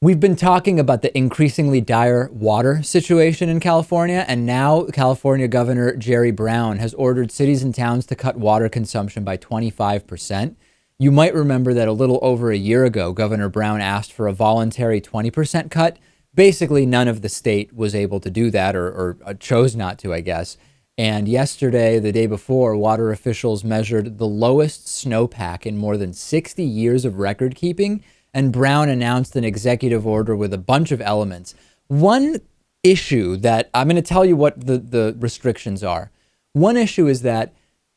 We've been talking about the increasingly dire water situation in California, and now California Governor Jerry Brown has ordered cities and towns to cut water consumption by 25%. You might remember that a little over a year ago, Governor Brown asked for a voluntary 20% cut. Basically, none of the state was able to do that or chose not to, I guess. And yesterday, the day before, water officials measured the lowest snowpack in more than 60 years of record keeping, and Brown announced an executive order with a bunch of elements. One issue that I'm going to tell you what the restrictions are. One issue is that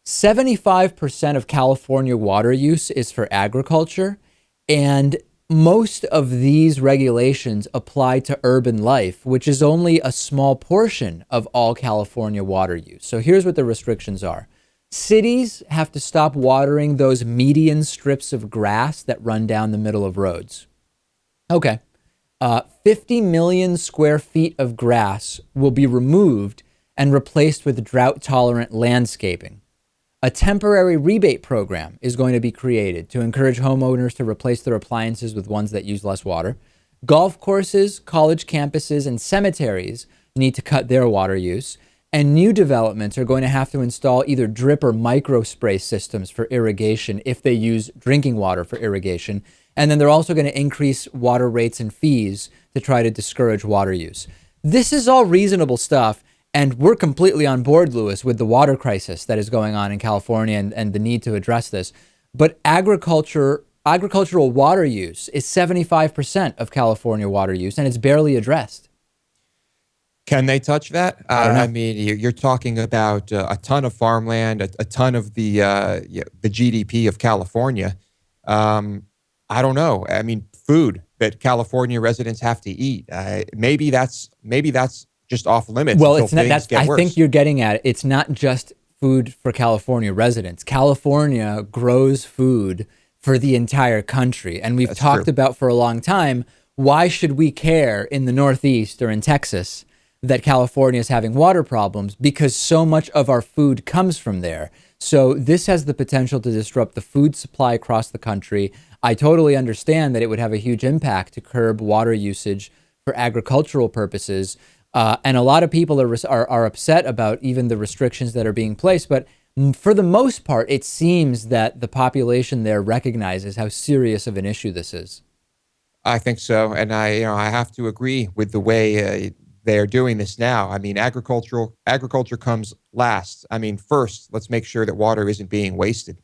75% of California water use is for agriculture, and most of these regulations apply to urban life, which is only a small portion of all California water use. So here's what the restrictions are. Cities have to stop watering those median strips of grass that run down the middle of roads. Okay. 50 million square feet of grass will be removed and replaced with drought-tolerant landscaping. A temporary rebate program is going to be created to encourage homeowners to replace their appliances with ones that use less water. Golf courses, college campuses, and cemeteries need to cut their water use. And new developments are going to have to install either drip or micro spray systems for irrigation if they use drinking water for irrigation. And then they're also going to increase water rates and fees to try to discourage water use. This is all reasonable stuff. And we're completely on board, Lewis, with the water crisis that is going on in California and the need to address this. But agricultural water use is 75% of California water use, and it's barely addressed. Can they touch that? I mean, you're talking about a ton of farmland, a ton of the GDP of California. I don't know. I mean, food that California residents have to eat. Maybe that's just off limits. Well, it's not. I think you're getting at it. It's not just food for California residents. California grows food for the entire country, and we've talked about for a long time. Why should we care in the Northeast or in Texas that California is having water problems? Because so much of our food comes from there. So this has the potential to disrupt the food supply across the country. I totally understand that it would have a huge impact to curb water usage for agricultural purposes. And a lot of people are upset about even the restrictions that are being placed. But for the most part, it seems that the population there recognizes how serious of an issue this is. I think so. And I have to agree with the way they're doing this now. I mean, agriculture comes last. I mean, first, let's make sure that water isn't being wasted.